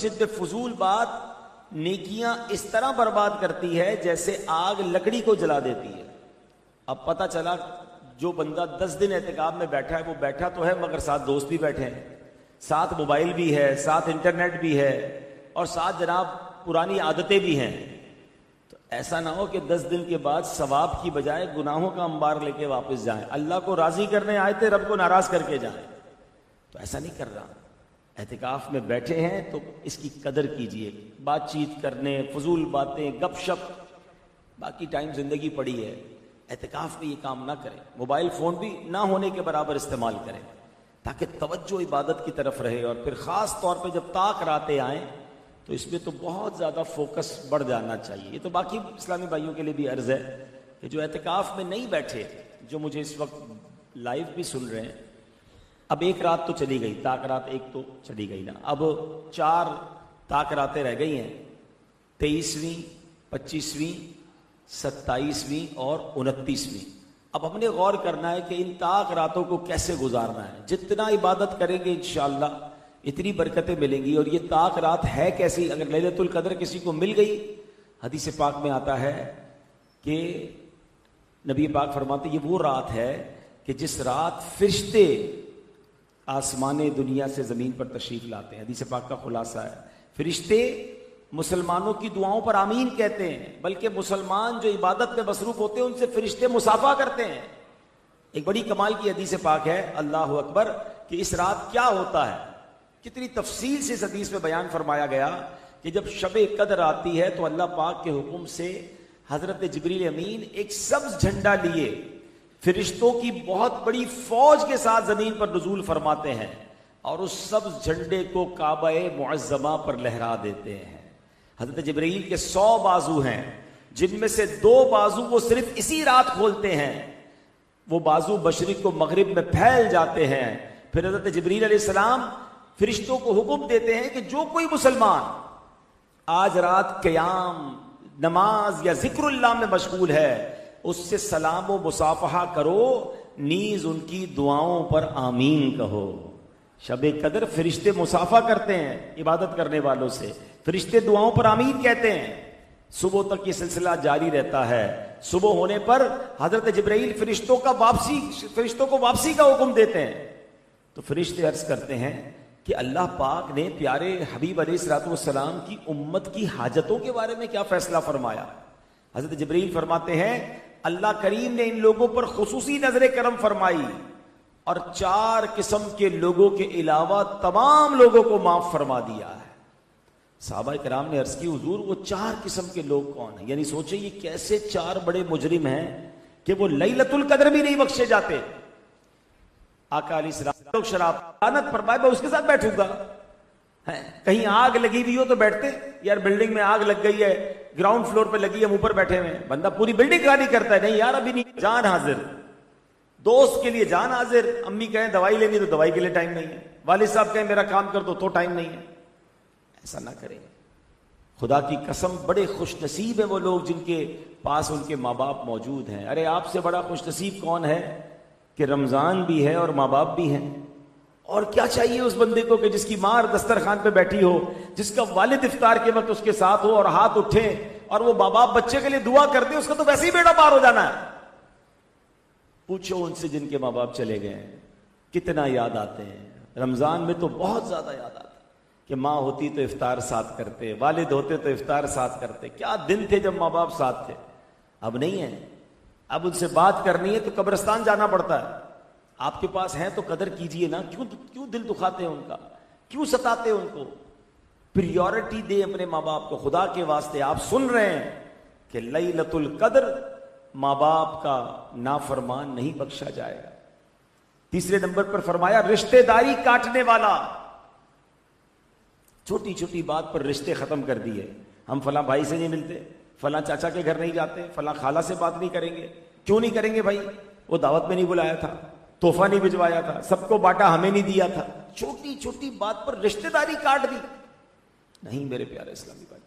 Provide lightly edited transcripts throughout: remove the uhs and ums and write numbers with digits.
मस्जिद में फजूल बात नेकियां इस तरह बर्बाद करती है जैसे आग लकड़ी को जला देती है। अब पता चला जो बंदा 10 दिन एहतिकाफ में बैठा है वो बैठा तो है मगर साथ दोस्त भी बैठे हैं, साथ मोबाइल भी है, साथ इंटरनेट भी है और साथ जनाब पुरानी आदतें भी हैं। तो ऐसा ना हो कि 10 दिन के बाद सवाब की बजाय गुनाहों का अंबार लेके वापस जाएं। अल्लाह को राजी करने आए थे, रब को नाराज करके जाएं। तो ऐसा नहीं कर रहा। एहतिकाफ में बैठे हैं तो इसकी कदर कीजिए, बातचीत करने, फजूल बातें, गपशप, बाकी टाइम जिंदगी पड़ी है। एहतिकाफ में ये काम ना करें। मोबाइल फोन भी ना होने के बराबर इस्तेमाल करें ताकि तवज्जो इबादत की तरफ रहे। और फिर खास तौर पे जब ताक रातें आए तो इसमें तो बहुत ज्यादा फोकस बढ़ जाना चाहिए। ये तो बाकी इस्लामी भाइयों के लिए भी अर्ज है कि जो एहतिकाफ में नहीं बैठे, जो मुझे इस वक्त लाइव भी सुन रहे हैं, अब एक रात तो चली गई, ताक रात एक तो चली गई ना, अब 4 ताक रातें रह गई हैं, 23वीं, 25वीं, 27वीं और 29वीं। अब हमने गौर करना है कि इन ताक रातों को कैसे गुजारना है। जितना इबादत करेंगे इंशाअल्लाह इतनी बरकतें मिलेंगी। और ये ताक रात है कैसी? अगर लैलतुल कद्र किसी को मिल गई, हदीस पाक में आता है कि नबी पाक फरमाते ये वो रात है कि जिस रात फरिश्ते आसमाने दुनिया से जमीन पर तशरीफ लाते हैं। हदीस पाक का खुलासा है फरिश्ते मुसलमानों की दुआओं पर आमीन कहते हैं, बल्कि मुसलमान जो इबादत में मसरूफ होते हैं उनसे फरिश्ते मुसाफा करते हैं। एक बड़ी कमाल की हदीस पाक है, अल्लाह अकबर, कि इस रात क्या होता है, कितनी तफसील से इस हदीस में बयान फरमाया गया कि जब शबे कदर आती है तो अल्लाह पाक के हुक्म से हजरत जिब्रील अमीन एक सब्ज झंडा लिए फरिश्तों की बहुत बड़ी फौज के साथ जमीन पर नुज़ूल फरमाते हैं और उस सब्ज झंडे को काबा मुअज़्ज़मा पर लहरा देते हैं। हजरत जिब्रील के 100 बाजू हैं, जिनमें से 2 बाजू वो सिर्फ इसी रात खोलते हैं। वो बाजू मशरिक को मगरिब में फैल जाते हैं। फिर हजरत जिब्रील अलैहिस्सलाम फरिश्तों को हुक्म देते हैं कि जो कोई मुसलमान आज रात क़याम, नमाज या जिक्रुल्लाह में मशगूल है उससे सलाम व मुसाफहा करो, नीज उनकी दुआओं पर आमीन कहो। शबे कदर फरिश्ते मुसाफा करते हैं इबादत करने वालों से, फरिश्ते दुआओं पर आमीन कहते हैं। सुबह तक ये सिलसिला जारी रहता है। सुबह होने पर हजरत जिब्राइल फरिश्तों को वापसी का हुक्म देते हैं। तो फरिश्ते अर्ज करते हैं कि अल्लाह पाक ने प्यारे हबीब अलैहिस्सलाम की उम्मत की हाजतों के बारे में क्या फैसला फरमाया। हजरत जिब्राइल फरमाते हैं अल्लाह करीम ने इन लोगों पर खुसूसी नजर करम फरमाई और 4 किस्म के लोगों के अलावा तमाम लोगों को माफ फरमा दिया है। साहबा कराम ने अर्ज की हुजूर वो 4 किस्म के लोग कौन है? यानी सोचे ये कैसे 4 बड़े मुजरिम हैं कि वो लैलतुल कद्र भी नहीं बख्शे जाते। आका अलैहिस्सलाम लोग शराब लानत फरमाए, मैं उसके साथ बैठूंगा। कहीं आग लगी हुई हो तो बैठते, यार बिल्डिंग में आग लग गई है, ग्राउंड फ्लोर पे लगी है, हम ऊपर बैठे हुए हैं। बंदा पूरी बिल्डिंग खाली करता है, नहीं यार अभी नहीं, जान हाजिर, दोस्त के लिए जान हाजिर। अम्मी कहें दवाई लेनी तो दवाई के लिए टाइम नहीं है, वालिद साहब कहें मेरा काम कर दो तो टाइम नहीं है। ऐसा ना करें। खुदा की कसम बड़े खुश नसीब है वो लोग जिनके पास उनके माँ बाप मौजूद हैं। अरे आपसे बड़ा खुश नसीब कौन है कि रमजान भी है और माँ बाप भी हैं। और क्या चाहिए उस बंदे को कि जिसकी माँ दस्तरखान पे बैठी हो, जिसका वालिद इफ्तार के वक्त उसके साथ हो और हाथ उठे और वो माँ बाप बच्चे के लिए दुआ करते, उसका तो वैसे ही बेड़ा पार हो जाना है। पूछो उनसे जिनके माँ बाप चले गए हैं, कितना याद आते हैं। रमजान में तो बहुत ज्यादा याद आते कि माँ होती तो इफ्तार साथ करते, वालिद होते तो इफ्तार साथ करते। क्या दिन थे जब माँ बाप साथ थे, अब नहीं है। अब उनसे बात करनी है तो कब्रिस्तान जाना पड़ता है। आपके पास है तो कदर कीजिए ना, क्यों दिल दुखाते हैं उनका, क्यों सताते हैं उनको। प्रियोरिटी दे अपने माँ बाप को। खुदा के वास्ते आप सुन रहे हैं कि लैलतुल कद्र माँ बाप का नाफरमान नहीं बख्शा जाएगा। तीसरे नंबर पर फरमाया रिश्तेदारी काटने वाला। छोटी छोटी बात पर रिश्ते खत्म कर दिए। हम फला भाई से नहीं मिलते, फला चाचा के घर नहीं जाते, फला खाला से बात नहीं करेंगे। क्यों नहीं करेंगे भाई? वो दावत में नहीं बुलाया था, तोहफा नहीं भिजवाया था, सबको बांटा, हमें नहीं दिया था। छोटी छोटी बात पर रिश्तेदारी काट दी। नहीं मेरे प्यारे इस्लामी भाई,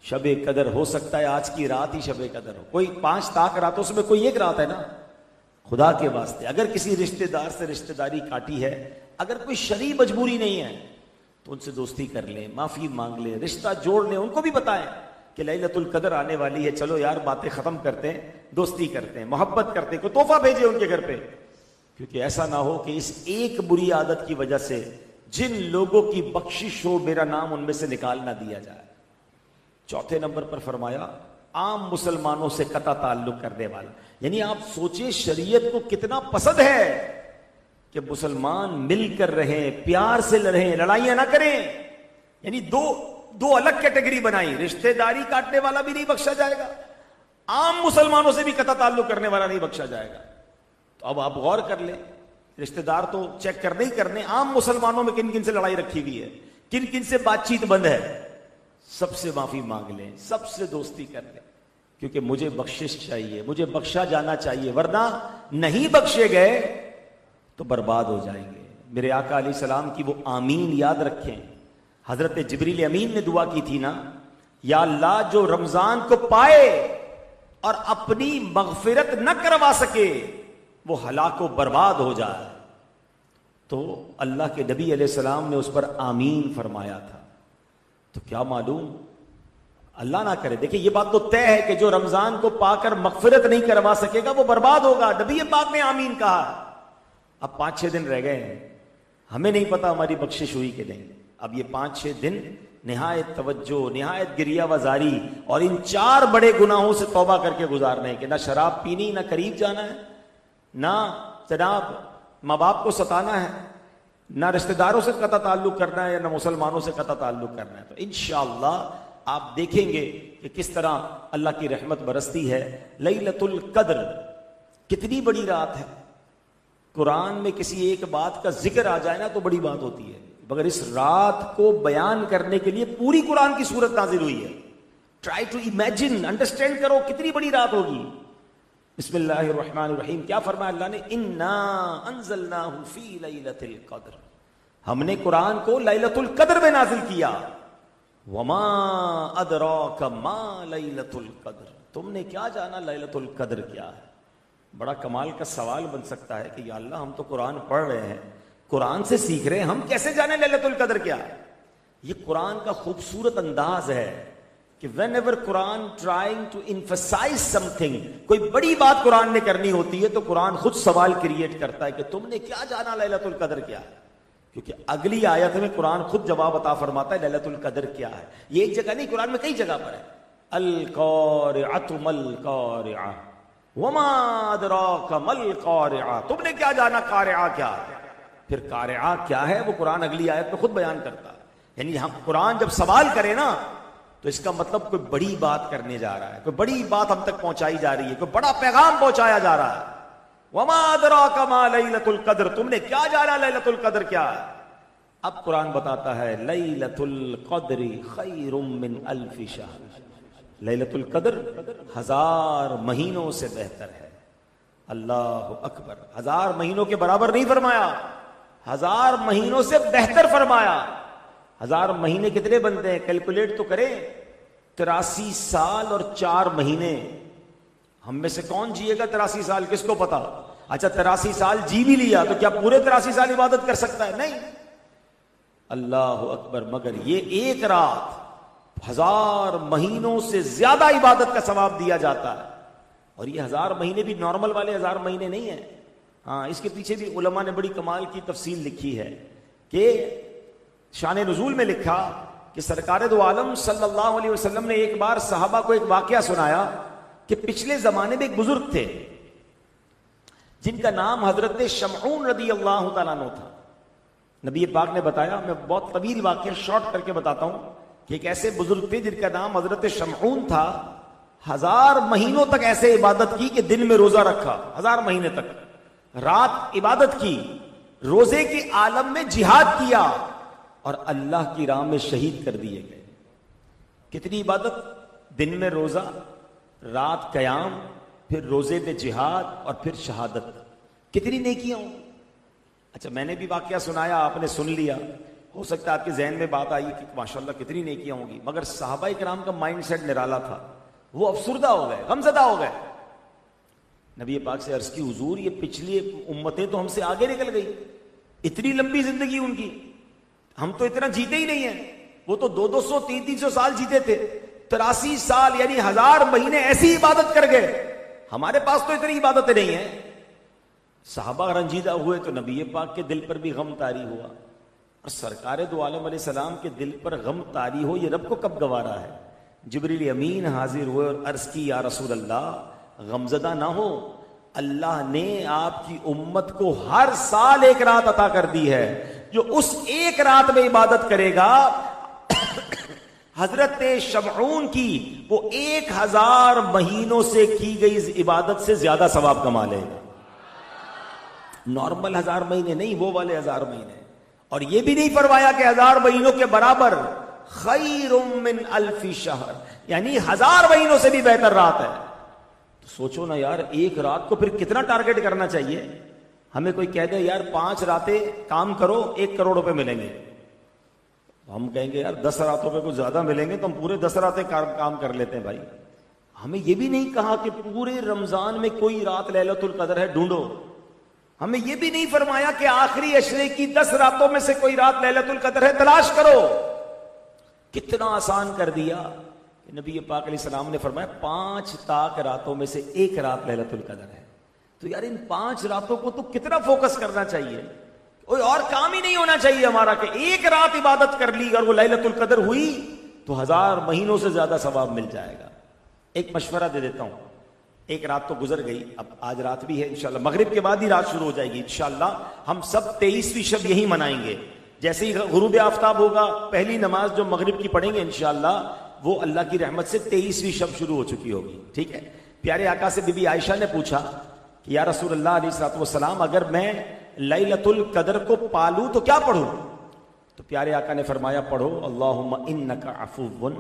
शबे कदर हो सकता है आज की रात ही शबे कदर हो। कोई 5 ताक रातों में कोई एक रात है ना। खुदा के वास्ते अगर किसी रिश्तेदार से रिश्तेदारी काटी है, अगर कोई शरई मजबूरी नहीं है तो उनसे दोस्ती कर लें, माफी मांग लें, रिश्ता जोड़ लें, उनको भी बताएं कि लैलतुल कदर आने वाली है, चलो यार बातें खत्म करते हैं, दोस्ती करते हैं, मोहब्बत करते हैं, कोई तोहफा भेजे उनके घर पे। क्योंकि ऐसा ना हो कि इस एक बुरी आदत की वजह से जिन लोगों की बख्शिश हो मेरा नाम उनमें से निकाल ना दिया जाए। चौथे नंबर पर फरमाया आम मुसलमानों से कता ताल्लुक करने वाला। यानी आप सोचिए शरीयत को कितना पसंद है कि मुसलमान मिलकर रहें, प्यार से रहें, लड़ाइयां ना करें। यानी दो अलग कैटेगरी बनाई, रिश्तेदारी काटने वाला भी नहीं बख्शा जाएगा, आम मुसलमानों से भी कता ताल्लुक करने वाला नहीं बख्शा जाएगा। तो अब आप गौर कर लें, रिश्तेदार तो चेक करने ही करने, आम मुसलमानों में किन किन से लड़ाई रखी हुई है, किन किन से बातचीत बंद है, सबसे माफी मांग लें, सबसे दोस्ती कर लें, क्योंकि मुझे बख्शिश चाहिए, मुझे बख्शा जाना चाहिए, वरना नहीं बख्शे गए तो बर्बाद हो जाएंगे। मेरे आका अलैहिस्सलाम की वो आमीन याद रखें। हजरत जिब्रील अमीन ने दुआ की थी ना, या अल्लाह जो रमजान को पाए और अपनी मगफिरत न करवा सके वो हलाको बर्बाद हो जाए। तो अल्लाह के नबी अलैहिस्सलाम ने उस पर आमीन फरमाया था। तो क्या मालूम, अल्लाह ना करे, देखिए ये बात तो तय है कि जो रमजान को पाकर मगफिरत नहीं करवा सकेगा वो बर्बाद होगा। नबी पाक ने आमीन कहा। अब 5-6 दिन रह गए हैं, हमें नहीं पता हमारी बख्शिश हुई कि नहीं। अब ये 5-6 दिन निहायत तवज्जो, निहायत गिरिया वजारी और इन 4 बड़े गुनाहों से तौबा करके गुजारने के, ना शराब पीनी, ना करीब जाना है, ना जनाब माँ बाप को सताना है, ना रिश्तेदारों से कता ताल्लुक करना है, ना मुसलमानों से कता ताल्लुक करना है। तो इंशाअल्लाह आप देखेंगे कि किस तरह अल्लाह की रहमत बरसती है। लैलतुल कद्र कितनी बड़ी रात है। कुरान में किसी एक बात का जिक्र आ जाए ना तो बड़ी बात होती है, मगर इस रात को बयान करने के लिए पूरी कुरान की सूरत नाजिल हुई है। ट्राई टू इमेजिन, अंडरस्टैंड करो कितनी बड़ी रात होगी। बिस्मिल्लाहिर्रहमानिर्रहीम, क्या फरमाया अल्लाह ने, इन्ना अंज़लनाहु फी लैलतिल कद्र, हमने कुरान को लैलतुल कद्र में नाजिल किया। वमा अदराका मा लैलतुल कद्र, तुमने क्या जाना लैलतुल कद्र क्या है। बड़ा कमाल का सवाल बन सकता है कि या अल्लाह हम तो कुरान पढ़ रहे हैं, कुरान से सीख रहे हैं, हम कैसे जाने लैलतुल कद्र क्या है। ये कुरान का खूबसूरत अंदाज है कि whenever Quran trying to emphasize something, कोई बड़ी बात कुरान ने करनी होती है तो कुरान खुद सवाल क्रिएट करता है कि तुमने क्या जाना लैलतुल कद्र क्या है। क्योंकि अगली आयत में कुरान खुद जवाब अता फरमाता है लैलतुल कद्र क्या है। ये एक जगह नहीं, कुरान में कई जगह पर है। अल क़ारिअतु मल क़ारिअह वमा अदराका मल क़ारिअह, तुमने क्या जाना क़ारिअह क्या है। फिर क़ारिअह क्या है वो कुरान अगली आयत में खुद बयान करता है। यानी हम कुरान जब सवाल करे ना तो इसका मतलब कोई बड़ी बात करने जा रहा है, कोई बड़ी बात हम तक पहुंचाई जा रही है, कोई बड़ा पैगाम पहुंचाया जा रहा है। वमा अदराका मा लैलतुल कद्र, तुमने क्या जाना लैलतुल कद्र क्या है। अब कुरान बताता है लैलतुल कद्री खैरुम मिन अल्फि शहर, लैलतुल कद्र 1000 महीनों से बेहतर है। अल्लाह अकबर, 1000 महीनों के बराबर नहीं फरमाया, 1000 महीनों से बेहतर फरमाया। 1000 महीने कितने बनते हैं, कैलकुलेट तो करें। 83 साल और 4 महीने। हम में से कौन जिएगा 83 साल, किसको पता। अच्छा 83 साल जी भी लिया तो क्या पूरे 83 साल इबादत कर सकता है, नहीं। अल्लाह अकबर, मगर ये एक रात 1000 महीनों से ज्यादा इबादत का सवाब दिया जाता है। और ये 1000 महीने भी नॉर्मल वाले 1000 महीने नहीं है। हाँ, इसके पीछे भी उलमा ने बड़ी कमाल की तफसील लिखी है कि शान नुज़ूल में लिखा कि सरकार दो आलम सल्लल्लाहु अलैहि वसल्लम ने एक बार सहाबा को एक वाकया सुनाया कि पिछले जमाने में एक बुजुर्ग थे जिनका नाम हजरत शमऊन रदी अल्लाह तआला अन्हु था। नबी पाक ने बताया, मैं बहुत तवील वाकया शॉर्ट करके बताता हूं कि एक ऐसे बुजुर्ग थे जिनका नाम हजरत शमऊन था। 1000 महीनों तक ऐसे इबादत की कि दिन में रोजा रखा, 1000 महीने तक रात इबादत की, रोजे के आलम में जिहाद किया और अल्लाह की राह में शहीद कर दिए गए। कितनी इबादत, दिन में रोजा, रात कयाम, फिर रोजे पे जिहाद और फिर शहादत। कितनी नेकियां हों। अच्छा मैंने भी वाकया सुनाया, आपने सुन लिया, हो सकता है आपके जहन में बात आई कि माशाल्लाह कितनी नेकियां होंगी, मगर सहाबा किराम का माइंड सेट निराला था। वो अफसुर्दा हो गए, गमज़दा हो गए। नबी पाक से अर्ज की, हुजूर ये पिछली उम्मतें तो हमसे आगे निकल गई, इतनी लंबी जिंदगी उनकी, हम तो इतना जीते ही नहीं है। वो तो 200-200 300-300 साल जीते थे, 83 साल यानी 1000 महीने ऐसी इबादत कर गए। हमारे पास तो इतनी इबादतें नहीं है। साहबा रंजीदा हुए तो नबी पाक के दिल पर भी गम तारी हुआ, और सरकार दो आलम अलैहिस्सलाम के दिल पर गम तारी हो ये रब को कब गवारा है। जिब्रील अमीन हाजिर हुए और अर्ज की, या रसूल अल्लाह गमजदा ना हो, अल्लाह ने आपकी उम्मत को हर साल एक रात अता कर दी है, जो उस एक रात में इबादत करेगा हजरत शमऊन की वो 1000 महीनों से की गई इबादत से ज्यादा सवाब कमा लेगा। नॉर्मल 1000 महीने नहीं, वो वाले 1000 महीने। और ये भी नहीं फरमाया कि 1000 महीनों के बराबर, खैरुम मिन अल्फी शहर, यानी 1000 महीनों से भी बेहतर रात है। तो सोचो ना यार, एक रात को फिर कितना टारगेट करना चाहिए। हमें कोई कह दे यार 5 रातें काम करो 1 करोड़ रुपए मिलेंगे, हम कहेंगे यार 10 रातों पे कुछ ज्यादा मिलेंगे, तो हम पूरे 10 रातें काम कर लेते हैं भाई। हमें यह भी नहीं कहा कि पूरे रमजान में कोई रात लैलतुल कदर है ढूंढो। हमें यह भी नहीं फरमाया कि आखिरी अशरे की 10 रातों में से कोई रात लैलतुल कदर है, तलाश करो। कितना आसान कर दिया कि नबी पाक अलैहिस्सलाम ने फरमाया 5 ताक रातों में से 1 रात लैलतुल कदर है। तो यार इन 5 रातों को तो कितना फोकस करना चाहिए, कोई और काम ही नहीं होना चाहिए हमारा कि एक रात इबादत कर ली और वो लैलतुल कदर हुई तो 1000 महीनों से ज्यादा सवाब मिल जाएगा। एक मशवरा दे देता हूं, एक रात तो गुजर गई, अब आज रात भी है, इंशाल्लाह मगरिब के बाद ही रात शुरू हो जाएगी। इंशाल्लाह हम सब 23वीं शब यही मनाएंगे। जैसे ही गुरूब आफ्ताब होगा, पहली नमाज जो मगरिब की पढ़ेंगे इंशाल्लाह, वो अल्लाह की रहमत से 23वीं शब शुरू हो चुकी होगी। ठीक है। प्यारे आका से बीबी आयशा ने पूछा कि या रसूल अल्लाह अलैहिस्सलाम, अगर मैं लैलतुल कदर को पालूं तो क्या पढ़ूं? तो प्यारे आका ने फरमाया, पढ़ो अल्लाहुम्मा इन्नका अफुव्वुन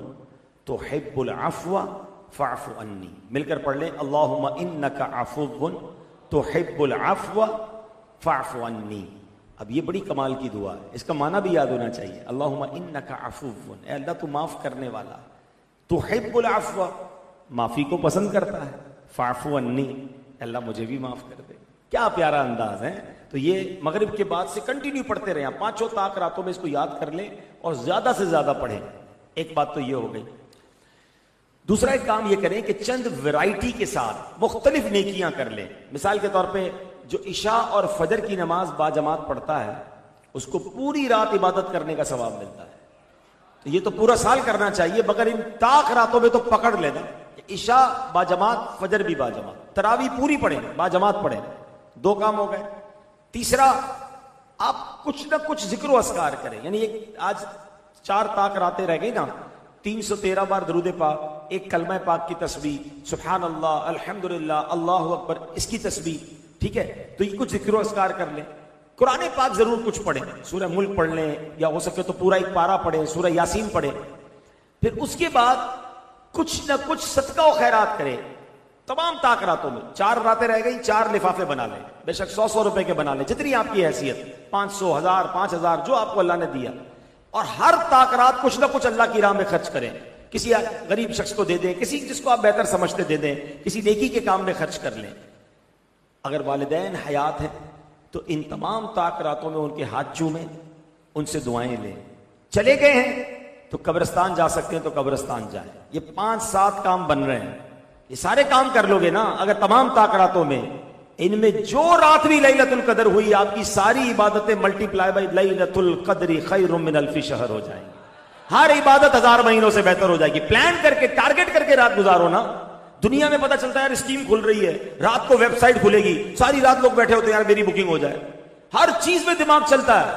तुहिब्बुल अफ़्व फ़अफ़ु अन्नी। मिलकर पढ़ लें, अल्लाहुम्मा इन्नका अफुव्वुन तुहिब्बुल अफ़्व फ़अफ़ु अन्नी। अब ये बड़ी कमाल की दुआ है, इसका माना भी याद होना चाहिए। अल्लाहुम्मा इन्नका अफुव्वुन, ए अल्लाह तू माफ करने वाला, तुहिब्बुल अफ़्व माफी को पसंद करता है, फ़अफ़ु अन्नी अल्लाह मुझे भी माफ कर दे। क्या प्यारा अंदाज है। तो ये मगरिब के बाद से कंटिन्यू पढ़ते रहे, 5 ताक रातों में इसको याद कर लें और ज्यादा से ज्यादा पढ़ें। एक बात तो ये हो गई। दूसरा एक काम ये करें कि चंद वैरायटी के साथ मुख्तलिफ नेकियां कर लें। मिसाल के तौर पे जो इशा और फजर की नमाज बाजमात पढ़ता है उसको पूरी रात इबादत करने का सवाब मिलता है। तो ये तो पूरा साल करना चाहिए, मगर इन ताक रातों में तो पकड़ लेना, इशा बाजमात, फजर भी बाजमात, तरावी पूरी पढ़ें, बाजमात पढ़ें। 2 काम हो गए। तीसरा, आप कुछ ना कुछ जिक्र अस्कार करें। यानी एक आज 4 ताक रातें रह गई ना, 313 बार दरूद पाक, एक कलमा पाक की तस्बीह, सुभान अल्लाह, अल्हम्दुलिल्लाह, अल्लाहु अकबर, इसकी तस्बीह। ठीक है। तो ये कुछ जिक्र अस्कार कर लें। कुरान पाक जरूर कुछ पढ़ें, सूरह मुल्क पढ़ लें, या हो सके तो पूरा एक पारा पढ़ें, सूरह यासीन पढ़ें। फिर उसके बाद कुछ ना कुछ सदका और खैरात करें तमाम ताक रातों में। 4 रातें रह गई, 4 लिफाफे बना लें, बेशक 100-100 रुपए के बना लें, जितनी आपकी हैसियत, 500, 1000, 5000 जो आपको अल्लाह ने दिया। और हर ताक रात कुछ ना कुछ अल्लाह की राह में खर्च करें। किसी गरीब शख्स को दे दें, किसी जिसको आप बेहतर समझते दे दें, किसी नेकी के काम में खर्च कर लें। अगर वालिदैन हयात हैं तो इन तमाम ताक रातों में उनके हाथ चूमें, उनसे दुआएं लें। चले गए हैं तो कब्रिस्तान जा सकते हैं तो कब्रिस्तान जाएं। ये 5-7 काम बन रहे हैं, ये सारे काम कर लोगे ना अगर तमाम ताक रातों में। इनमें जो रात भी लैलतुल कदर हुई, आपकी सारी इबादतें मल्टीप्लाई बाई लैलतुल कद्री खैरुम मिन अल्फी शहर हो जाएंगी। हर इबादत 1000 महीनों से बेहतर हो जाएगी। प्लान करके, टारगेट करके रात गुजारो ना। दुनिया में पता चलता है यार स्कीम खुल रही है, रात को वेबसाइट खुलेगी, सारी रात लोग बैठे होते हैं यार मेरी बुकिंग हो जाए। हर चीज में दिमाग चलता है।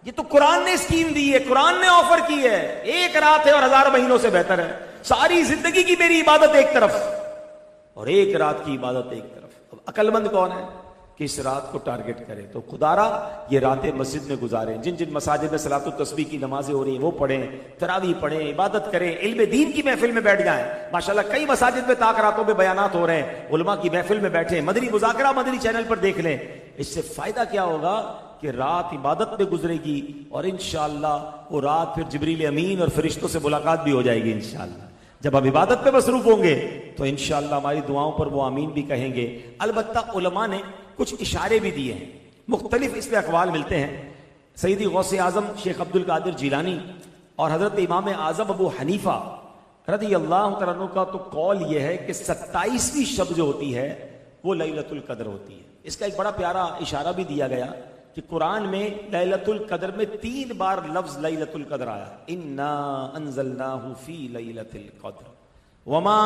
ये तो कुरान ने स्कीम दी है, कुरान ने ऑफर की है। एक रात है और 1000 महीनों से बेहतर है। सारी जिंदगी की मेरी इबादत एक तरफ और एक रात की इबादत एक तरफ। अब अक्लमंद कौन है कि इस रात को टारगेट करे? तो खुदारा ये रातें मस्जिद में गुजारें। जिन जिन मसाजिद में सलातुत तस्बीह की नमाजें हो रही हैं वो पढ़ें, तरावी पढ़ें, इबादत करें, इल्म दीन की महफिल में बैठ जाएं। माशाल्लाह कई मसाजिद में ताक रातों में बयानात हो रहे हैं, उलमा की महफिल में बैठे, मदनी मुज़ाकरा मदनी चैनल पर देख लें। इससे फायदा क्या होगा कि रात इबादत में गुजरेगी और इंशाअल्लाह वो रात फिर जिब्रील अमीन और फरिश्तों से मुलाकात भी हो जाएगी। इंशाअल्लाह जब हम इबादत पे मसरूफ होंगे तो इंशाअल्लाह हमारी दुआओं पर वो आमीन भी कहेंगे। अलबत्ता उलमा ने कुछ इशारे भी दिए हैं, मुख्तलिफ इसमें अकवाल मिलते हैं। सईदी गौसे आजम शेख अब्दुल कादिर जिलानी और हजरत इमाम आजम अबू हनीफा रज़ी अल्लाह तआला अन्हु का तो कौल यह है कि 27वीं शब जो होती है वो लैलतुल कद्र होती है। इसका एक बड़ा प्यारा इशारा भी दिया गया कि कुरान में लैलतुल कद्र में 3 बार लफ्ज लैलतुल कद्र आया, इन्ना अंज़लनाहु फी लैलतिल कद्र वमा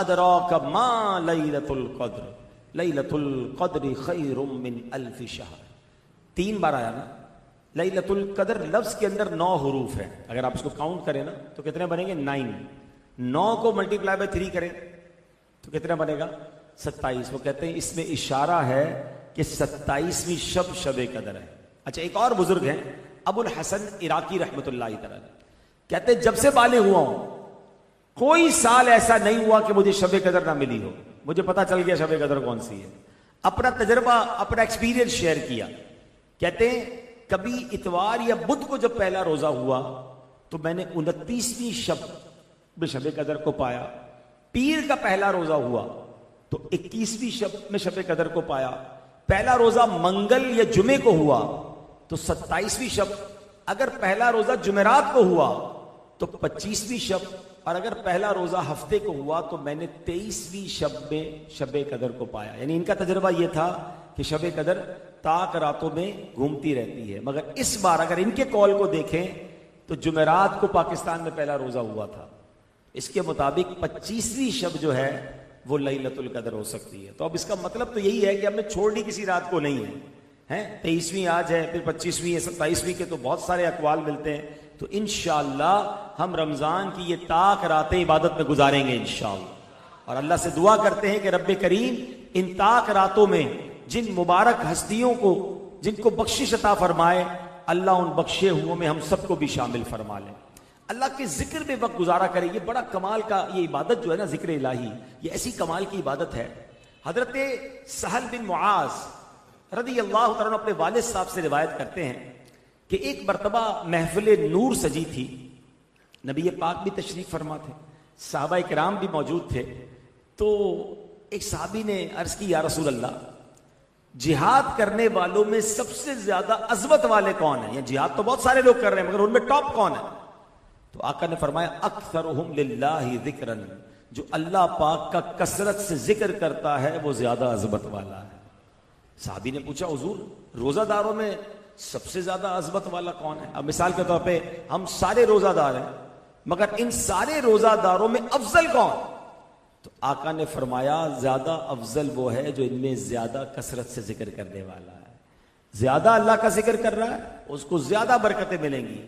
अदराका मा लैलतुल कद्र लैलतुल कद्र खैरुम मिन अल्फ शहर। 3 बार आया ना। लैलतुल कद्र लफ्ज के अंदर 9 हरूफ है। अगर आप इसको काउंट करें ना तो कितने बनेंगे? 9। 9 को मल्टीप्लाई बाय 3 करें तो कितना बनेगा? 27। वो कहते हैं इसमें इशारा है कि 27वीं शब शबे कदर है। अच्छा, एक और बुजुर्ग हैं अबुल हसन इराकी रहमतुल्लाह अलैह, कहते हैं जब से बालिग हुआ हूं कोई साल ऐसा नहीं हुआ कि मुझे शबे कदर ना मिली हो। मुझे पता चल गया शबे कदर कौन सी है। अपना तजर्बा, अपना एक्सपीरियंस शेयर किया। कहते हैं कभी इतवार या बुध को जब पहला रोजा हुआ तो मैंने 29वीं शब में शबे कदर को पाया। पीर का पहला रोजा हुआ तो 21वीं शब में शबे कदर को पाया। पहला रोजा मंगल या जुमे को हुआ तो 27वीं शब। अगर पहला रोजा जुमेरात को हुआ तो 25वीं शब। और अगर पहला रोजा हफ्ते को हुआ तो मैंने 23वीं शब में शबे कदर को पाया। यानी इनका तजर्बा यह था कि शबे कदर ताक रातों में घूमती रहती है। मगर इस बार अगर इनके कॉल को देखें तो जुमेरात को पाकिस्तान में पहला रोजा हुआ था। इसके मुताबिक 25वीं शब जो है वो लैलतुल कद्र हो सकती है। तो अब इसका मतलब तो यही है कि हमने छोड़नी किसी रात को नहीं है, हैं? 23वीं आज है, फिर 25वीं है, 27वीं के तो बहुत सारे अकवाल मिलते हैं। तो इंशाअल्लाह हम रमजान की ये ताक रातें इबादत में गुजारेंगे इंशाअल्लाह। और अल्लाह से दुआ करते हैं कि रब्बे करीम इन ताक रातों में जिन मुबारक हस्तियों को जिनको बख्शिश अता फरमाए, अल्लाह उन बख्शे हुओं में हम सबको भी शामिल फरमा ले। अल्लाह के जिक्र में वक्त गुजारा करे। ये बड़ा कमाल का ये इबादत जो है ना, जिक्र इलाही, ये ऐसी कमाल की इबादत है। हजरत सहल बिन मुआज रज़ी अल्लाह तआला अन्हु अपने वालिद साहब से रिवायत करते हैं कि एक मर्तबा महफिल नूर सजी थी। नबी पाक भी तशरीफ फरमा थे, सहाबा किराम भी मौजूद थे। तो एक साहबी ने अर्ज की, या रसूल अल्लाह, जिहाद करने वालों में सबसे ज्यादा अजमत वाले कौन है? या जिहाद तो बहुत सारे लोग कर रहे हैं मगर उनमें टॉप कौन है? तो आका ने फरमाया, अक्सरुहुम लिल्लाहि ज़िक्रन, जो अल्लाह पाक का कसरत से जिक्र करता है वो ज्यादा अजमत वाला है। साहबी ने पूछा, हुजूर रोजादारों में सबसे ज्यादा अजमत वाला कौन है? अब मिसाल के तौर पे हम सारे रोजादार हैं मगर इन सारे रोजादारों में अफजल कौन? तो आका ने फरमाया, ज्यादा अफजल वो है जो इनमें ज्यादा कसरत से जिक्र करने वाला है। ज्यादा अल्लाह का जिक्र कर रहा है उसको ज्यादा बरकतें मिलेंगी।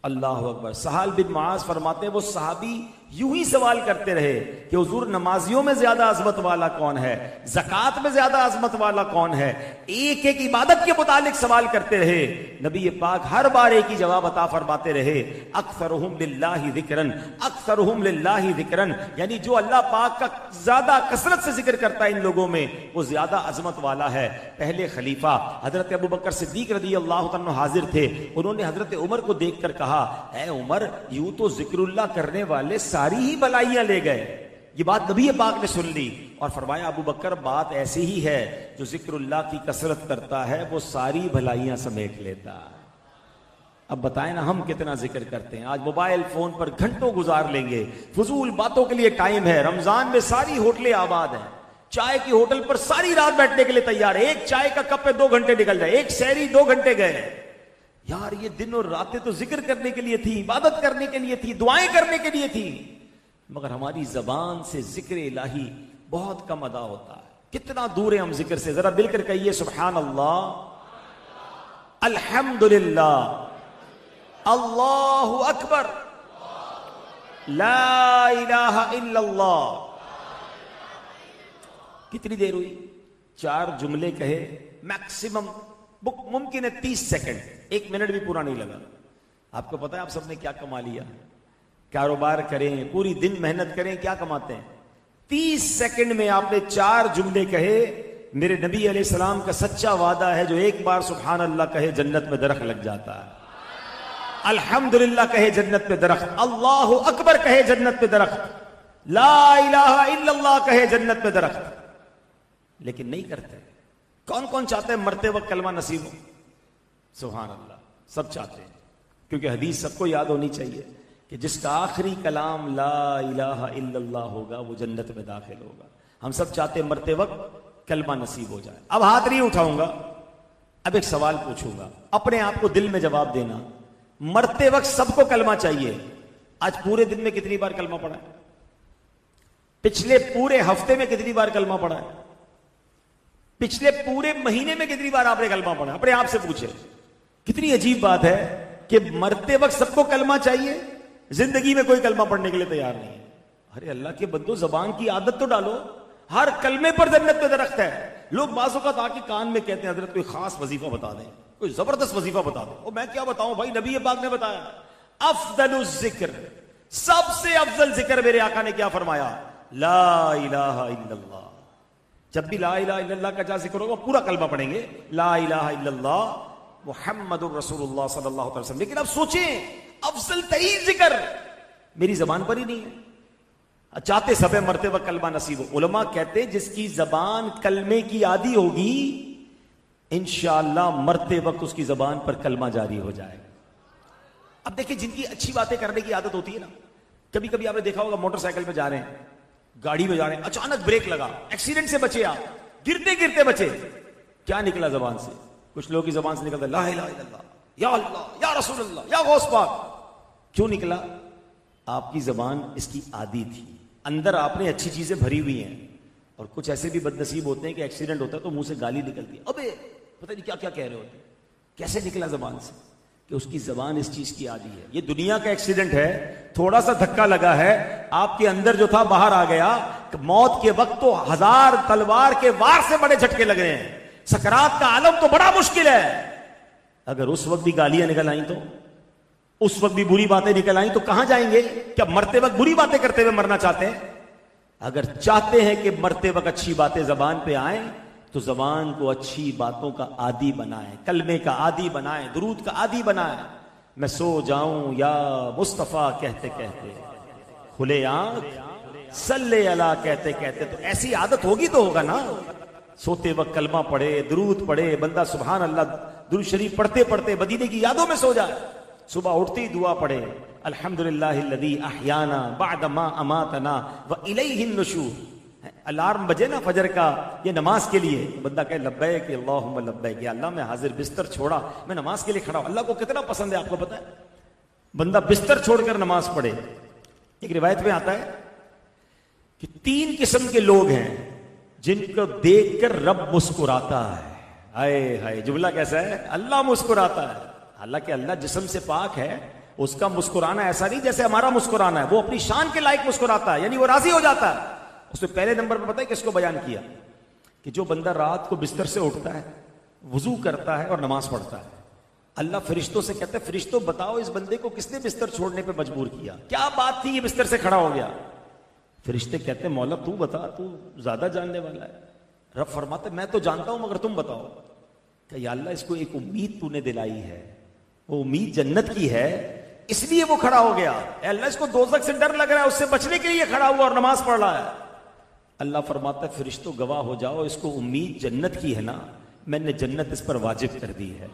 अल्लाह अकबर। सहल बिन मुआज फरमाते हैं वो सहाबी यूं ही सवाल करते रहे कि हुजूर नमाजियों में ज्यादा अजमत वाला कौन है, ज़कात में ज्यादा अजमत वाला कौन है? एक एक इबादत के मुतालिक सवाल करते रहे। नबी पाक हर बार एक ही जवाब अता फरमाते रहे, अक्सरुहुम लिल्लाहि ज़िक्रन, अक्सरुहुम लिल्लाहि ज़िक्रन। यानी जो अल्लाह पाक का ज्यादा कसरत से जिक्र करता है इन लोगों में वो ज्यादा अजमत वाला है। पहले खलीफा हजरत अबू बकर सिद्दीक रज़ी अल्लाह तआला अन्हु हाजिर थे। उन्होंने हजरत उमर को देखकर कहा, ऐ उमर, यूं तो जिक्रुल्लाह करने वाले सारी ही भलाइयां ले गए। ये बात नबी पाक ने सुन ली और फरमाया, अबू बकर, बात ऐसी ही है, जो जिक्रुल्लाह की कसरत करता है वो सारी भलाइयां समेट लेता है। अब बताएं ना, हम कितना जिक्र करते हैं। आज मोबाइल फोन पर घंटों गुजार लेंगे, फजूल बातों के लिए टाइम है। रमजान में सारी होटलें आबाद हैं, चाय की होटल पर सारी रात बैठने के लिए तैयार है। एक चाय का कप पे 2 घंटे निकल जाए, एक सहरी 2 घंटे गए। यार ये दिन और रातें तो जिक्र करने के लिए थी, इबादत करने के लिए थी, दुआएं करने के लिए थी, मगर हमारी जबान से जिक्र इलाही बहुत कम अदा होता है। कितना दूर है हम जिक्र से? जरा मिलकर कहिए, सुभान अल्लाह, अल्हम्दुलिल्लाह, अल्लाहु अकबर, ला इलाहा इल्लल्लाह। कितनी देर हुई? 4 जुमले कहे, मैक्सिमम मुमकिन है 30 सेकंड, 1 मिनट भी पूरा नहीं लगा। आपको पता है आप सबने क्या कमा लिया? कारोबार करें, पूरी दिन मेहनत करें, क्या कमाते हैं? 30 सेकंड में आपने 4 जुमले कहे। मेरे नबी अलैहिस्सलाम का सच्चा वादा है, जो एक बार सुभान अल्लाह कहे जन्नत में दरख्त लग जाता है। अल्हम्दुलिल्लाह कहे जन्नत में दरख्त, अल्लाहु अकबर कहे जन्नत में दरख्त, ला इलाहा इल्लल्लाह कहे जन्नत में दरख्त। लेकिन नहीं करते। कौन कौन चाहते हैं मरते वक्त कलमा नसीब हो? सुभान अल्लाह। सब चाहते हैं, क्योंकि हदीस सबको याद होनी चाहिए कि जिसका आखिरी कलाम ला इलाहा इल्लल्लाह होगा वो जन्नत में दाखिल होगा। हम सब चाहते हैं मरते वक्त कलमा नसीब हो जाए। अब हाथ नहीं उठाऊंगा, अब एक सवाल पूछूंगा, अपने आप को दिल में जवाब देना। मरते वक्त सबको कलमा चाहिए, आज पूरे दिन में कितनी बार कलमा पढ़ा है? पिछले पूरे हफ्ते में कितनी बार कलमा पढ़ा है? पिछले पूरे महीने में कितनी बार आपने कलमा पढ़ा? अपने आप से पूछे। कितनी अजीब बात है कि मरते वक्त सबको कलमा चाहिए, जिंदगी में कोई कलमा पढ़ने के लिए तैयार नहीं है। अरे अल्लाह के बंदो, जबान की आदत तो डालो, हर कलमे पर जन्नत में दरख्त है। लोग बाजों का ताकि कान में कहते हैं हजरत कोई खास वजीफा बता दें, कोई जबरदस्त वजीफा बता दें। और मैं क्या बताऊं भाई, नबी पाक ने बताया अफदलुज जिक्र, सबसे अफजल जिक्र मेरे आका ने क्या फरमाया? ला इलाहा इल्लल्लाह। जब भी ला इलाहा इल्लल्लाह का जहां जिक्र होगा पूरा कलमा पढ़ेंगे, ला इलाहा इल्लल्लाह मुहम्मदुर रसूलुल्लाह सल्लल्लाहु अलैहि वसल्लम। लेकिन अब सोचें, अफजल तरीन जिक्र मेरी जबान पर ही नहीं है। चाहते सबे मरते वक्त कलमा नसीब हो। उलमा कहते हैं जिसकी जबान कलमे की आदी होगी, इंशाअल्लाह मरते वक्त उसकी जबान पर कलमा जारी हो जाएगा। अब देखिए, जिनकी अच्छी बातें करने की आदत होती है ना, कभी कभी आपने देखा होगा मोटरसाइकिल पे जा रहे हैं, गाड़ी में जा रहे हैं, अचानक ब्रेक लगा, एक्सीडेंट से बचे आप, गिरते गिरते बचे, क्या निकला जबान से? कुछ लोगों की जबान से निकलता ला इलाहा इल्लल्लाह, या अल्लाह, या रसूल अल्लाह, या गौस पाक। क्यों निकला? आपकी जबान इसकी आदी थी, अंदर आपने अच्छी चीजें भरी हुई हैं। और कुछ ऐसे भी बदनसीब होते हैं कि एक्सीडेंट होता है तो मुंह से गाली निकलती है, अबे पता नहीं क्या क्या कह रहे होते। कैसे निकला जबान से? कि उसकी जबान इस चीज की आदी है। ये दुनिया का एक्सीडेंट है, थोड़ा सा धक्का लगा है, आपके अंदर जो था बाहर आ गया। मौत के वक्त तो 1000 तलवार के वार से बड़े झटके लग रहे हैं, सकरात का आलम तो बड़ा मुश्किल है। अगर उस वक्त भी गालियां निकल आई, तो उस वक्त भी बुरी बातें निकल आई, तो कहां जाएंगे? क्या मरते वक्त बुरी बातें करते हुए मरना चाहते हैं? अगर चाहते हैं कि मरते वक्त अच्छी बातें जबान पे आए, तो जबान को अच्छी बातों का आदी बनाए, कलमे का आदी बनाए, दुरूद का आदी बनाए। मैं सो जाऊं या मुस्तफा कहते कहते, खुले आंख सल्ले अला कहते कहते, तो ऐसी आदत होगी तो होगा ना। सोते वक्त कलमा पढ़े, दुरूद पढ़े, बंदा सुभान अल्लाह दुरूद शरीफ पढ़ते पढ़ते मदीने की यादों में सो जाए। सुबह उठते ही दुआ पढ़े, अल्हम्दुलिल्लाहिल्लज़ी अहयाना बअद मा अमातना व इलैहिन नुशूर। अलार्म बजे ना फजर का, ये नमाज के लिए, बंदा कहे लब्बैक अल्लाहुम्मा लब्बैक, या अल्लाह मैं हाजिर, बिस्तर छोड़ा, मैं नमाज के लिए खड़ा हूं। अल्लाह को कितना पसंद है आपको पता है? बंदा बिस्तर छोड़कर नमाज पढ़े। एक रिवायत में आता है कि 3 किस्म के लोग हैं जिनको देखकर रब मुस्कुराता है। हाय हाय, जुमला कैसा है? अल्लाह मुस्कुराता है। हालांकि अल्लाह जिस्म से पाक है, उसका मुस्कुराना ऐसा नहीं जैसे हमारा मुस्कुराना है, वो अपनी शान के लायक मुस्कुराता है, यानी वो राजी हो जाता है। उसने पहले नंबर पर पता है किसको बयान किया? कि जो बंदा रात को बिस्तर से उठता है, वुजू करता है और नमाज पढ़ता है, अल्लाह फरिश्तों से कहता है, फरिश्तों बताओ इस बंदे को किसने बिस्तर छोड़ने पे मजबूर किया? क्या बात थी ये बिस्तर से खड़ा हो गया? फरिश्ते कहते हैं मौला तू बता, तू ज्यादा जानने वाला है। रब फरमाते मैं तो जानता हूं मगर तुम बताओ। क्या या अल्लाह इसको एक उम्मीद तूने दिलाई है, वो उम्मीद जन्नत की है, इसलिए वो खड़ा हो गया। अल्लाह इसको दोज़ख से डर लग रहा है, उससे बचने के लिए खड़ा हुआ और नमाज पढ़ रहा है। अल्लाह फरमाता है फरिश्तों गवाह हो जाओ, इसको उम्मीद जन्नत की है ना, मैंने जन्नत इस पर वाजिब कर दी है।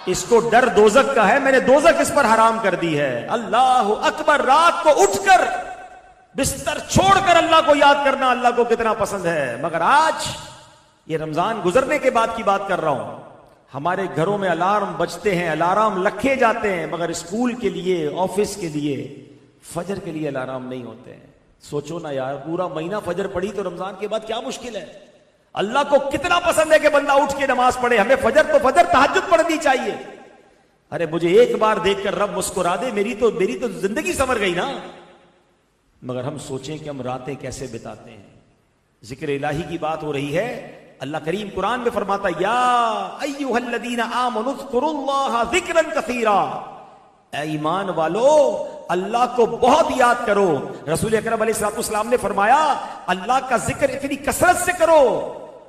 इसको डर दोज़ख का है, मैंने दोज़ख इस पर हराम कर दी है। अल्लाह अकबर। रात को उठकर बिस्तर छोड़कर अल्लाह को याद करना अल्लाह को कितना पसंद है। मगर आज ये रमजान गुजरने के बाद की बात कर रहा हूं, हमारे घरों में अलार्म बजते हैं, अलार्म रखे जाते हैं, मगर स्कूल के लिए, ऑफिस के लिए, फजर के लिए अलार्म नहीं होते हैं। सोचो ना यार, पूरा महीना फजर पड़ी तो रमजान के बाद क्या मुश्किल है। अल्लाह को कितना पसंद है कि बंदा उठ के नमाज पढ़े। हमें फजर तो फजर तहज्जुद पढ़नी चाहिए। अरे मुझे एक बार देखकर रब मुस्कुरा दे, मेरी तो जिंदगी संवर गई ना। मगर हम सोचें कि हम रातें कैसे बिताते हैं। जिक्र इलाही की बात हो रही है, अल्लाह करीम कुरान में फरमाता या अय्युहल्लज़ीना आमनुज़्कुरुल्लाह ज़िक्रन कसीरा, ऐ ईमान वालो अल्लाह को बहुत याद करो। रसूल अकरम अलैहिस्सलाम ने फरमाया अल्लाह का जिक्र इतनी कसरत से करो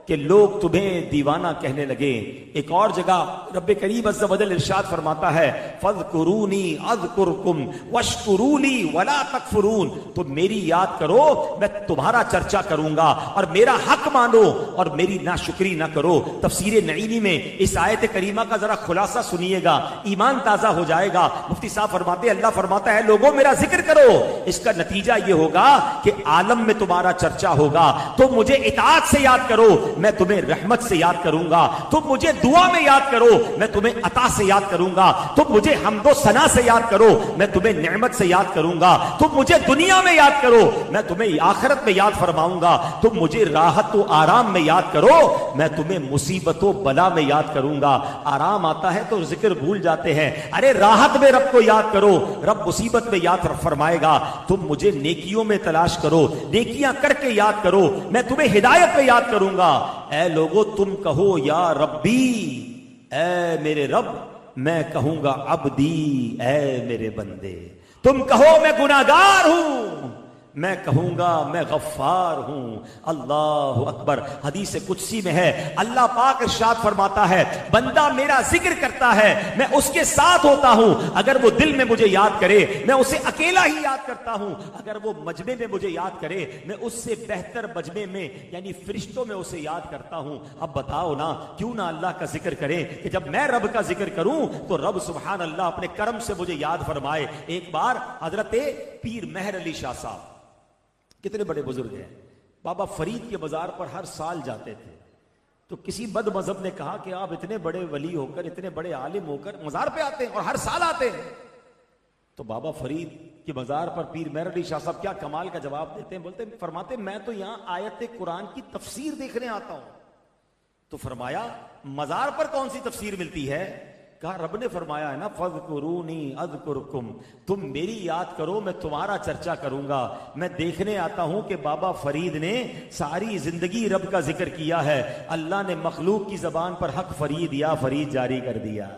कि लोग तुम्हें दीवाना कहने लगे। एक और जगह रब्बे करीम अज़्ज़ वजल इरशाद फरमाता है, फज़कुरूनी अज़कुरकुम वश्कुरूली वला तकफुरून, तुम मेरी याद करो, मैं तुम्हारा चर्चा करूंगा, और मेरा हक मानो और मेरी नाशुक्री ना करो। तफसीर नईमी में इस आयत करीमा का जरा खुलासा सुनिएगा, ईमान ताजा हो जाएगा। मुफ्ती साहब फरमाते, अल्लाह फरमाता है, लोगों मेरा जिक्र करो, इसका नतीजा यह होगा कि आलम में तुम्हारा चर्चा होगा। तुम मुझे इताअत से याद करो, मैं तुम्हें रहमत से याद करूंगा। तुम मुझे दुआ में याद करो, मैं तुम्हें अता से याद करूंगा। तुम मुझे हम्दो सना से याद करो, मैं तुम्हें नेमत से याद करूंगा। तुम मुझे दुनिया में याद करो, मैं तुम्हें आखिरत में याद फरमाऊंगा। तुम मुझे राहत व आराम में याद करो, मैं तुम्हें मुसीबतों बला में याद करूंगा। आराम आता है तो जिक्र भूल जाते हैं। अरे राहत में रब को याद करो, रब मुसीबत में याद फरमाएगा। तुम मुझे नेकियों में तलाश करो, नेकियां करके याद करो, मैं तुम्हें हिदायत में याद करूंगा। ऐ लोगो तुम कहो या रब्बी, ऐ मेरे रब, मैं कहूंगा अब्दी, ऐ मेरे बंदे। तुम कहो मैं गुनाहगार हूं, मैं कहूंगा मैं गफ्फार हूं। अल्लाह अकबर। हदीस कुदसी में है, अल्लाह पाक इरशाद फरमाता है, बंदा मेरा जिक्र करता है, मैं उसके साथ होता हूं। अगर वो दिल में मुझे याद करे, मैं उसे अकेला ही याद करता हूं। अगर वो मजमे में मुझे याद करे, मैं उससे बेहतर मजमे में यानी फरिश्तों में उसे याद करता हूं। अब बताओ ना, क्यों ना अल्लाह का जिक्र करें कि जब मैं रब का जिक्र करूं तो रब सुभान अल्लाह अपने करम से मुझे याद फरमाए। एक बार हजरत पीर मेहर अली शाह साहब, कितने बड़े बुजुर्ग हैं, बाबा फरीद के बाजार पर हर साल जाते थे। तो किसी बद मजहब ने कहा कि आप इतने बड़े वली होकर, इतने बड़े आलिम होकर मजार पे आते हैं और हर साल आते हैं। तो बाबा फरीद के बाजार पर पीर मेहर अली शाह साहब क्या कमाल का जवाब देते हैं। बोलते, फरमाते, मैं तो यहां आयत कुरान की तफसीर देखने आता हूं। तो फरमाया, मजार पर कौन सी तफसीर मिलती है? कहा, रब ने फरमाया है ना, फज़कुरूनी अज़कुरकुम, तुम मेरी याद करो, मैं तुम्हारा चर्चा करूंगा। मैं देखने आता हूं कि बाबा फरीद ने सारी जिंदगी रब का जिक्र किया है। अल्लाह ने मखलूक की जबान पर हक फरीद या फरीद जारी कर दिया।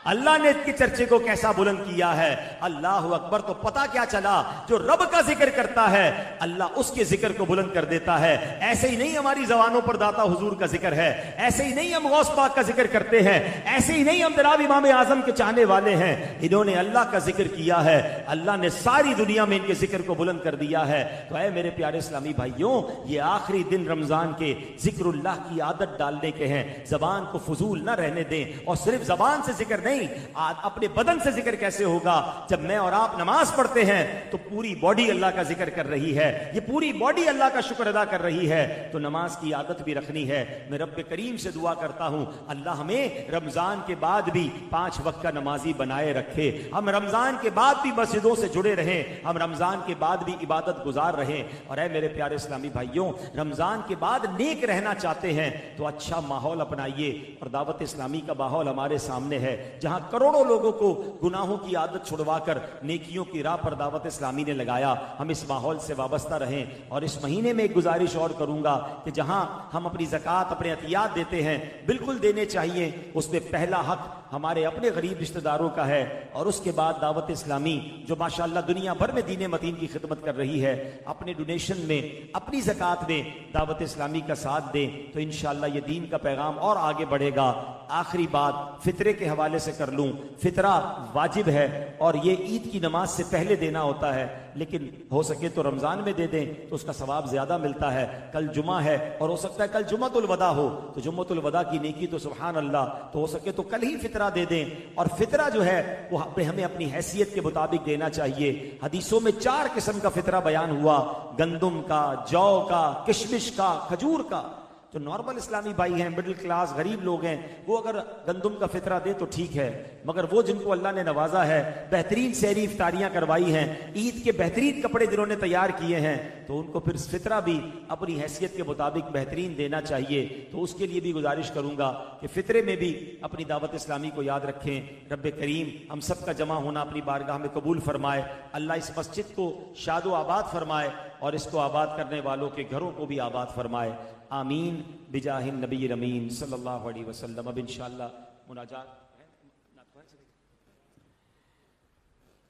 अल्लाह ने इसके चर्चे को कैसा बुलंद किया है। अल्लाह अकबर। तो पता क्या चला, जो रब का जिक्र करता है अल्लाह उसके जिक्र को बुलंद कर देता है। ऐसे ही नहीं हमारी जबानों पर दाता हुजूर का जिक्र है, ऐसे ही नहीं हम गौस पाक का जिक्र करते हैं, ऐसे ही नहीं हम जनाब इमाम आजम के चाहने वाले हैं। इन्होंने अल्लाह का जिक्र किया है, अल्लाह ने सारी दुनिया में इनके जिक्र को बुलंद कर दिया है। तो ऐ मेरे प्यारे इस्लामी भाइयों, ये आखिरी दिन रमजान के जिक्रुल्लाह की आदत डालने के हैं। जबान को फजूल ना रहने दें, और सिर्फ जबान से जिक्र नहीं, अपने बदन से जिक्र कैसे होगा? जब मैं और आप नमाज पढ़ते हैं तो पूरी बॉडी अल्लाह का जिक्र कर रही है, ये पूरी बॉडी अल्लाह का शुक्र अदा कर रही है। तो नमाज की आदत भी रखनी है। मैं रब्बे करीम से दुआ करता हूं, अल्लाह हमें रमजान के बाद भी 5 वक्त का नमाजी बनाए रखे। हम रमजान के बाद भी मस्जिदों से जुड़े रहें, हम रमजान के बाद भी इबादत गुजार रहें। और ऐ मेरे प्यारे इस्लामी भाइयों, रमजान के बाद नेक रहना चाहते हैं तो अच्छा माहौल अपनाइए। और दावत इस्लामी का माहौल हमारे सामने है, जहां करोड़ों लोगों को गुनाहों की आदत छुड़वाकर नेकियों की राह पर दावत इस्लामी ने लगाया। हम इस माहौल से वाबस्ता रहें। और इस महीने में एक गुजारिश और करूंगा कि जहां हम अपनी ज़कात, अपने अतियात देते हैं, बिल्कुल देने चाहिए। उसमें पहला हक हमारे अपने गरीब रिश्तेदारों का है, और उसके बाद दावत इस्लामी जो माशाअल्लाह दुनिया भर में दीन मतीन की खिदमत कर रही है, अपने डोनेशन में, अपनी ज़कात में दावत इस्लामी का साथ दें, तो इंशाअल्लाह ये दीन का पैगाम और आगे बढ़ेगा। आखिरी बात फितरे के हवाले से कर लूं। फितरा वाजिब है और ये ईद की नमाज से पहले देना होता है, लेकिन हो सके तो रमजान में दे दें तो उसका सवाब ज्यादा मिलता है। कल जुमा है और हो सकता है कल जुम्मतुल वदा हो, तो जुम्मतुल वदा की नेकी तो सुभान अल्लाह, तो हो सके तो कल ही फितरा दे दें। और फितरा जो है वो हमें अपनी हैसियत के मुताबिक देना चाहिए। हदीसों में 4 किस्म का फितरा बयान हुआ, गंदुम का, जौ का, किशमिश का, खजूर का। जो नॉर्मल इस्लामी भाई हैं, मिडिल क्लास गरीब लोग हैं, वो अगर गंदुम का फितरा दे तो ठीक है, मगर वो जिनको अल्लाह ने नवाजा है, बेहतरीन सहरी इफ्तारियां करवाई हैं, ईद के बेहतरीन कपड़े जिन्होंने तैयार किए हैं, तो उनको फिर फितरा भी अपनी हैसियत के मुताबिक बेहतरीन देना चाहिए। तो उसके लिए भी गुजारिश करूंगा कि फितरे में भी अपनी दावत इस्लामी को याद रखें। रब्बे करीम हम सब का जमा होना अपनी बारगाह में कबूल फरमाए। अल्लाह इस मस्जिद को शादो आबाद फरमाए और इसको आबाद करने वालों के घरों को भी आबाद फरमाए। आमीन बिजाहिन नबी रमीन सल्लल्लाहु अलैहि वसल्लम। अब इंशाअल्लाह मुनाजात।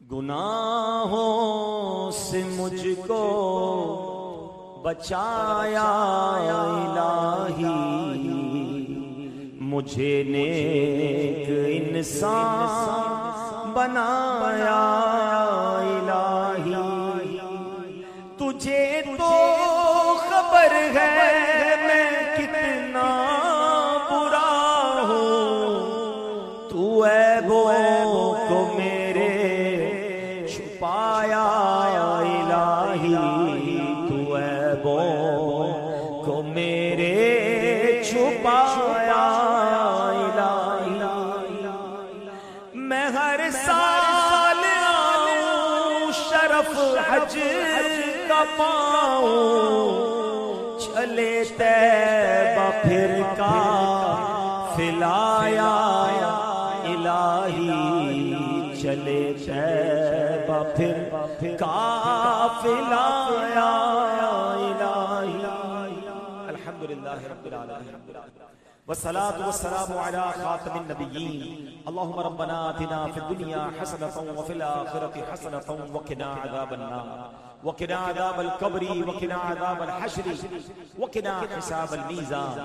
गुनाहों से मुझको बचाया इलाही, मुझे नेक इंसान बनाया इलाही। तुझे तो खबर है मैं कितना बुरा हूँ, तू ऐबों को मेरे छुपाया इलाही, तू ऐबों को मेरे छुपाया इलाही। मैं हर साल आऊं शरफ हज का पाऊं, चले तैबा फिर का फिलाया इलाही, चले तैबा फिर का फिलाया इलाही। अल्हम्दुलिल्लाह रब्बिल आलमीन वस्सलातु वस्सलामु अला खातिमिन नबिय्यीन। अल्लाहुम्मा रब्बना आतिना फिद दुनिया हसनतन व फिल आखिरति हसनतन व क़िना अज़ाबन नार वक़िना अज़ाबल क़ब्री वक़िना अज़ाबल हश्री वक़िना हिसाबल मीज़ान।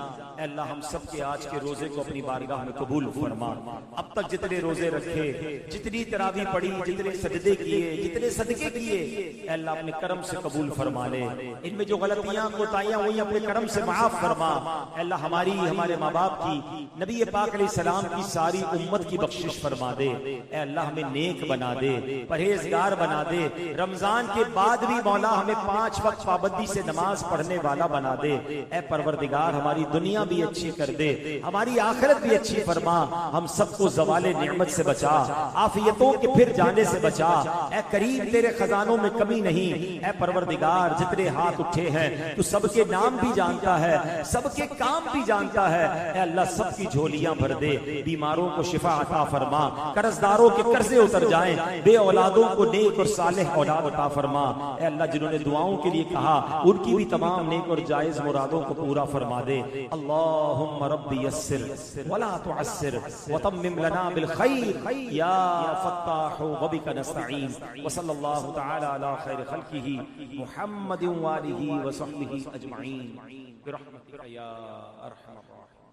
अल्लाह हम सब के आज के रोजे को अपनी बारगाह में कबूल फरमा। अब तक जितने रोजे रखे, जितनी तरावी पढ़ी, जितने सजदे किए, जितने सदके किए, अल्लाह अपने करम से कबूल फरमा ले। इनमें जो गलतियां कोताहियां हुई अपने करम से माफ फरमा। अल्लाह हमारी, हमारे माँ बाप की, नबी पाक अलैहिस्सलाम की सारी उम्मत की बख्शिश फरमा दे। अल्लाह हमें नेक बना दे, परहेजगार बना दे। रमजान के बाद भी मौला हमें 5 वक्त पाबंदी से नमाज पढ़ने वाला बना दे। ऐ परवरदिगार हमारी दुनिया भी अच्छी कर दे, हमारी आखिरत भी अच्छी फरमा। हम सबको ज़वाले निअमत से बचा, आफियतों के फिर जाने से बचा। ऐ करीम तेरे खजानों में कमी नहीं। ऐ परवरदिगार जितने हाथ उठे हैं तू सबके नाम भी जानता है, सबके काम भी जानता है। ऐ अल्लाह सबकी झोलियां भर दे, बीमारों को शिफा अता फरमा, कर्जदारों के कर्जे उतर जाएं, बे औलादों को नेक और सालेह औलाद अता फरमा। अल्लाह जिन्होंने दुआओं के लिए कहा उनकी भी तमाम नेक और जायज मुरादों को पूरा फरमा दे। अल्लाहुम्मा रब्बी यस्सिर वला तुअस्सिर व तम्मिम लना बिल खैर या फत्ताहु व बिका नस्तईन। व सल्लल्लाहु तआला अला खैर खल्किही मुहम्मदिन व आलिहि व सहबिही अजमईन बिरहमतिका या अरहमर राहिमीन।